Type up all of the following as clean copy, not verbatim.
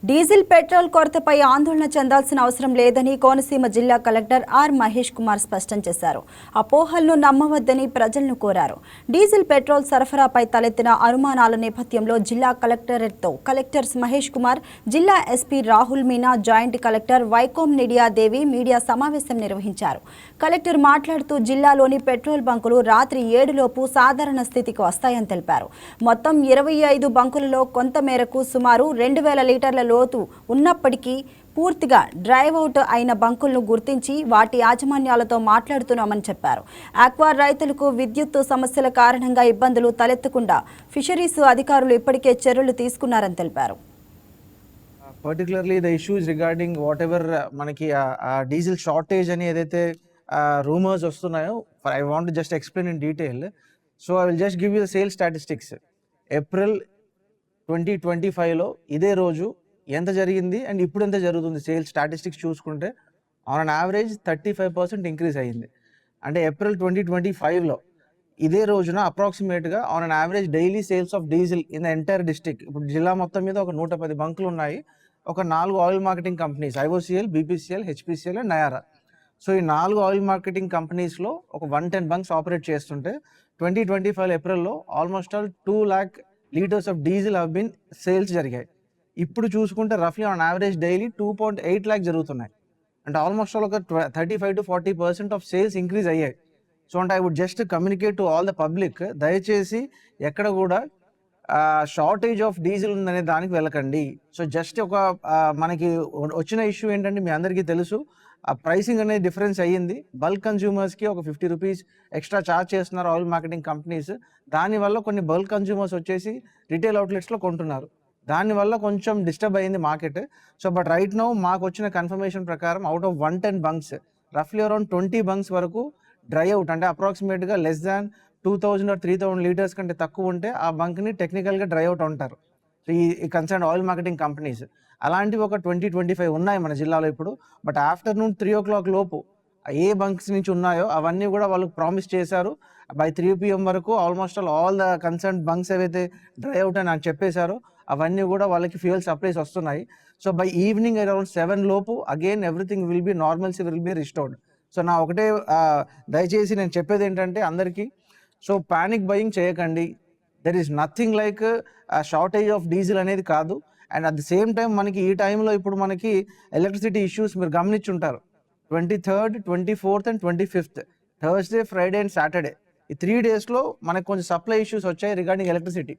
Diesel petrol కొరతపై ఆందోళన చెందాల్సిన అవసరం లేదని కోనసీమ జిల్లా కలెక్టర్ ఆర్ మహేష్ కుమార్ స్పష్టం చేశారు. అపోహలను నమ్మవద్దని ప్రజలను కోరారు. డీజిల్ పెట్రోల్ సరఫరాపై తలెత్తిన అనుమానాల నేపథ్యంలో జిల్లా కలెక్టరేట్తో కలెక్టర్స్ మహేష్ కుమార్, జిల్లా SP Rahul Meena, joint collector Vaikom నిడియాదేవి మీడియా సమావేశం నిర్వహించారు. కలెక్టర్ మాట్లాడుతూ జిల్లాలోని పెట్రోల్ బంకులు రాత్రి 7లోపు సాధారణ స్థితికి వస్తాయని తెలిపారు. మొత్తం 25 బంకులలో కొంత మేరకు సుమారు 2000 లీటర్ల లోతు ఉన్నప్పటికీ పూర్తిగా డ్రైవ్ అవుట్ అయిన బంకులను గుర్తించి వాటి యాజమాన్యాలతో మాట్లాడుతున్నామని చెప్పారు. ఆక్వా రైతులకు విద్యుత్ సమస్యల కారణంగా ఇబ్బందులు తలెత్తకుండా ఫిషరీస్ అధికారులు ఇప్పటికే చర్యలు తీసుకున్నారని తెలిపారు. Particularly the issues regarding whatever మనకి డీజిల్ షార్టేజ్ అని ఏదైతే రూమర్స్ వస్తున్నాయో, I want just explain in detail. So I will just give you the sale statistics. April 2025లో ఇదే రోజు ఎంత జరిగింది అండ్ ఇప్పుడు ఎంత జరుగుతుంది సేల్ స్టాటిస్టిక్స్ చూసుకుంటే ఆన్ అన్ యావరేజ్ 35% ఇంక్రీజ్ అయ్యింది. అంటే ఏప్రిల్ 2025లో ఇదే రోజున అప్రాక్సిమేట్గా on an average daily sales of diesel in the entire district, ఇప్పుడు జిల్లా మొత్తం మీద ఒక 110 బంకులు ఉన్నాయి. ఒక 4 oil marketing companies, IOCL, BPCL, HPCL and Nayara. So ఈ 4 ఆయిల్ మార్కెటింగ్ కంపెనీస్లో ఒక 110 బంక్స్ ఆపరేట్ చేస్తుంటే 2025 ఏప్రిల్లో almost all 2 lakh litres of diesel have been sales జరిగాయి. ఇప్పుడు చూసుకుంటే రఫ్లీ ఆన్ యావరేజ్ డైలీ 2.8 lakh జరుగుతున్నాయి. అంటే ఆల్మోస్ట్ ఆల్ ఒక 35 to 40% ఆఫ్ సేల్స్ ఇంక్రీజ్ అయ్యాయి. సో అంటే I would just communicate to all the public, దయచేసి ఎక్కడ కూడా షార్టేజ్ ఆఫ్ డీజిల్ ఉందనే దానికి వెళ్ళకండి. సో జస్ట్ ఒక మనకి వచ్చిన ఇష్యూ ఏంటంటే మీ అందరికీ తెలుసు, ఆ ప్రైసింగ్ అనేది డిఫరెన్స్ అయ్యింది. బల్క్ కన్జ్యూమర్స్కి ఒక 50 రూపీస్ ఎక్స్ట్రా ఛార్జ్ చేస్తున్నారు ఆయిల్ మార్కెటింగ్ కంపెనీస్. దానివల్ల కొన్ని బల్క్ కన్జ్యూమర్స్ వచ్చేసి రిటైల్ అవుట్లెట్స్లో కొంటున్నారు. దానివల్ల కొంచెం డిస్టర్బ్ అయ్యింది market. So but right now మాకు వచ్చిన కన్ఫర్మేషన్ ప్రకారం అవుట్ ఆఫ్ 110 బంక్స్ రఫ్లీ అరౌండ్ 20 బంక్స్ వరకు డ్రై అవుట్, అంటే అప్రాక్సిమేట్గా లెస్ దాన్ 2000 or 3000 లీటర్స్ కంటే తక్కువ ఉంటే ఆ బంక్ని టెక్నికల్గా డ్రై అవుట్ అంటారు. సో ఈ కన్సర్న్ ఆయిల్ మార్కెటింగ్ కంపెనీస్ అలాంటివి ఒక 20-25 ఉన్నాయి మన జిల్లాలో ఇప్పుడు. బట్ ఆఫ్టర్నూన్ 3 o'clock లోపు ఏ బంక్స్ నుంచి ఉన్నాయో అవన్నీ కూడా వాళ్ళకి ప్రామిస్ చేశారు. బై 3 PM వరకు almost all the concern bunks ఏవైతే డ్రై అవుట్ అని నాకు చెప్పేశారో అవన్నీ కూడా వాళ్ళకి ఫ్యూయల్ సప్లైస్ వస్తున్నాయి. సో బై ఈవినింగ్ అరౌండ్ 7 లోపు again everything will be normalcy will be restored. So నా ఒకటే దయచేసి నేను చెప్పేది ఏంటంటే అందరికీ, సో పానిక్ బయింగ్ చేయకండి. There is nothing like shortage of diesel అనేది కాదు. And at the same time మనకి ఈ టైంలో ఇప్పుడు మనకి ఎలక్ట్రిసిటీ ఇష్యూస్ మీరు గమనించుంటారు. 23rd, 24th and 25th Thursday, Friday and Saturday ఈ 3 daysలో మనకు కొంచెం సప్లై ఇష్యూస్ వచ్చాయి రిగార్డింగ్ ఎలక్ట్రిసిటీ.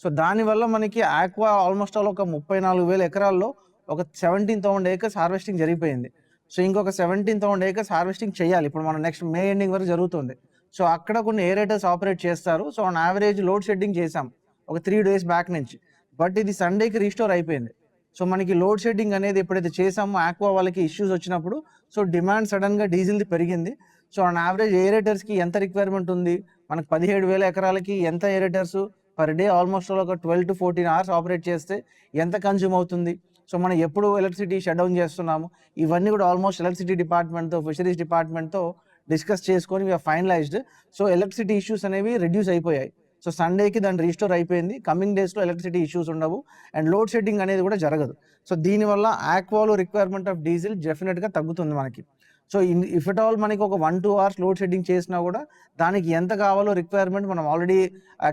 సో దానివల్ల మనకి ఆక్వా ఆల్మోస్ట్ ఆల్ ఒక 34,000 ఎకరాల్లో ఒక 17,000 acres హార్వెస్టింగ్ జరిగిపోయింది. సో ఇంకొక 17,000 acres హార్వెస్టింగ్ చేయాలి. ఇప్పుడు మనం నెక్స్ట్ మే ఎండింగ్ వరకు జరుగుతుంది. సో అక్కడ కొన్ని ఏరేటర్స్ ఆపరేట్ చేస్తారు. So on average load shedding చేసాం ఒక 3 days బ్యాక్ నుంచి. బట్ ఇది సండేకి రీస్టోర్ అయిపోయింది. సో మనకి లోడ్ షెడ్డింగ్ అనేది ఎప్పుడైతే చేసామో ఆక్వా వాళ్ళకి ఇష్యూస్ వచ్చినప్పుడు సో డిమాండ్ సడన్గా డీజిల్ది పెరిగింది. సో ఆన్ యావరేజ్ ఏరేటర్స్కి ఎంత రిక్వైర్మెంట్ ఉంది, మనకు 17,000 ఎకరాలకి ఎంత ఏరేటర్స్ పర్ డే ఆల్మోస్ట్ ఒక 12 to 14 hours ఆపరేట్ చేస్తే ఎంత కన్జ్యూమ్ అవుతుంది, సో మనం ఎప్పుడు ఎలక్ట్రిసిటీ షట్ డౌన్ చేస్తున్నాము, ఇవన్నీ కూడా ఆల్మోస్ట్ ఎలక్ట్రిసిటీ డిపార్ట్మెంట్తో, ఫిషరీస్ డిపార్ట్మెంట్తో డిస్కస్ చేసుకొని we are finalised. So electricity issues అనేవి రెడ్యూస్ అయిపోయాయి. సో సండేకి దాన్ని రీస్టోర్ అయిపోయింది. కమింగ్ డేస్లో ఎలక్ట్రిసిటీ ఇష్యూస్ ఉండవు అండ్ లోడ్ షెడ్డింగ్ అనేది కూడా జరగదు. సో దీనివల్ల ఆక్వాలో రిక్వైర్మెంట్ ఆఫ్ డీజిల్ డెఫినెట్గా తగ్గుతుంది మనకి. సో ఇఫ్ ఎట్ ఆల్ మనకి ఒక 1-2 hours లోడ్ షెడ్డింగ్ చేసినా కూడా దానికి ఎంత కావాలో రిక్వైర్మెంట్ మనం ఆల్రెడీ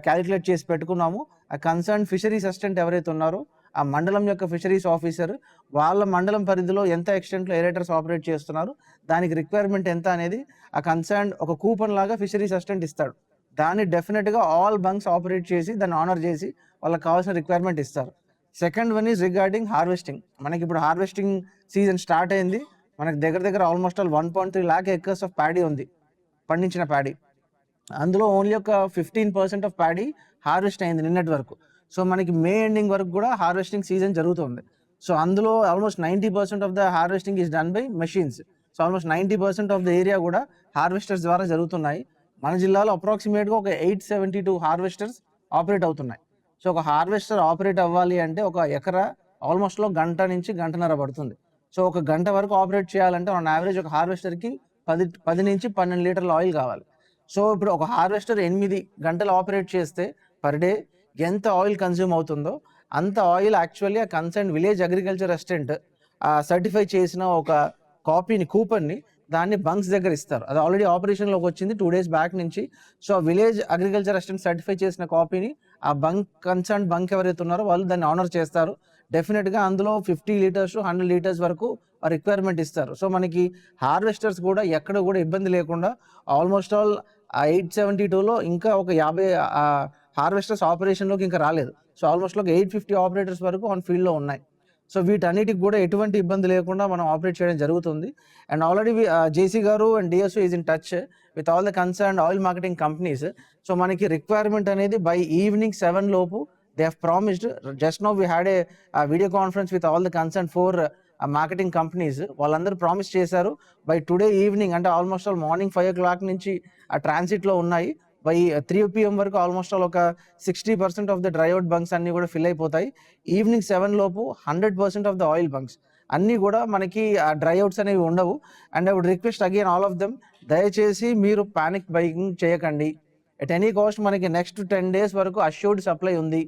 క్యాలిక్యులేట్ చేసి పెట్టుకున్నాము. ఆ కన్సర్న్ ఫిషరీస్ అసిస్టెంట్ ఎవరైతే ఉన్నారో ఆ మండలం యొక్క ఫిషరీస్ ఆఫీసర్ వాళ్ళ మండలం పరిధిలో ఎంత ఎక్స్టెంట్లో ఏరేటర్స్ ఆపరేట్ చేస్తున్నారు, దానికి రిక్వైర్మెంట్ ఎంత అనేది ఆ కన్సర్న్ ఒక కూపన్ లాగా ఫిషరీస్ అసిస్టెంట్ ఇస్తాడు. దాన్ని డెఫినెట్గా ఆల్ బంక్స్ ఆపరేట్ చేసి దాన్ని ఆనర్ చేసి వాళ్ళకి కావాల్సిన రిక్వైర్మెంట్ ఇస్తారు. Second one is regarding harvesting. మనకి ఇప్పుడు హార్వెస్టింగ్ సీజన్ స్టార్ట్ అయింది. మనకి దగ్గర almost all 1.3 lakh acres of paddy ఉంది, పండించిన ప్యాడీ. అందులో ఓన్లీ ఒక 15% ఆఫ్ ప్యాడీ హార్వెస్ట్ అయింది నిన్నటి వరకు. సో మనకి మే ఎండింగ్ వరకు కూడా హార్వెస్టింగ్ సీజన్ జరుగుతుంది. సో అందులో almost 90% of the harvesting is done by machines. So almost 90% of the area కూడా హార్వెస్టర్స్ ద్వారా జరుగుతున్నాయి. మన జిల్లాలో అప్రాక్సిమేట్గా ఒక 872 హార్వెస్టర్స్ ఆపరేట్ అవుతున్నాయి. సో ఒక హార్వెస్టర్ ఆపరేట్ అవ్వాలి అంటే ఒక ఎకరా ఆల్మోస్ట్లో 1 గంట నుంచి 1.5 గంటలు పడుతుంది. సో 1 గంట వరకు ఆపరేట్ చేయాలంటే ఆన్ యావరేజ్ ఒక హార్వెస్టర్కి 10 నుంచి 12 లీటర్ల ఆయిల్ కావాలి. సో ఇప్పుడు ఒక హార్వెస్టర్ 8 గంటలు ఆపరేట్ చేస్తే పర్ డే ఎంత ఆయిల్ కన్జ్యూమ్ అవుతుందో అంత ఆయిల్ యాక్చువల్లీ ఆ concern village agriculture assistant certify చేసిన ఒక కాపీని కూపన్ని దాన్ని బంక్స్ దగ్గర ఇస్తారు. అది ఆల్రెడీ ఆపరేషన్లోకి వచ్చింది 2 days బ్యాక్ నుంచి. So village agriculture assistant certify చేసిన కాపీని ఆ కన్సర్న్ బంక్ ఎవరైతే ఉన్నారో వాళ్ళు దాన్ని ఆనర్ చేస్తారు. డెఫినెట్గా అందులో 50 లీటర్స్ 100 లీటర్స్ వరకు రిక్వైర్మెంట్ ఇస్తారు. సో మనకి హార్వెస్టర్స్ కూడా ఎక్కడ కూడా ఇబ్బంది లేకుండా ఆల్మోస్ట్ ఆల్ 872లో ఇంకా ఒక 50 హార్వెస్టర్స్ ఆపరేషన్లోకి ఇంకా రాలేదు. సో ఆల్మోస్ట్ ఒక 850 ఆపరేటర్స్ వరకు ఆన్ ఫీల్డ్లో ఉన్నాయి. సో వీటన్నిటికి కూడా ఎటువంటి ఇబ్బంది లేకుండా మనం ఆపరేట్ చేయడం జరుగుతుంది. And already JC garu and DSO is in touch with all the concern oil marketing companies. So మనకి రిక్వైర్మెంట్ అనేది బై ఈవినింగ్ 7 లోపు they have promised. Just now we had a video conference with all the concern 4 marketing companies. వాళ్ళందరూ promise చేశారు by today evening, అంటే almost all morning 5 o'clock నుంచి ఆ ట్రాన్సిట్లో ఉన్నాయి. బై 3 PM వరకు ఆల్మోస్ట్ ఆల్ ఒక 60% of the dry out bunks అన్నీ కూడా ఫిల్ అయిపోతాయి. ఈవినింగ్ 7 లోపు 100% ఆఫ్ ద ఆయిల్ బంక్స్ అన్నీ కూడా మనకి డ్రై అవుట్స్ అనేవి ఉండవు. And I would request again all of them, దయచేసి మీరు పానిక్ బైకింగ్ చేయకండి. ఎట్ ఎనీ కాస్ట్ మనకి నెక్స్ట్ 10 days వరకు అష్యూర్డ్ సప్లై ఉంది.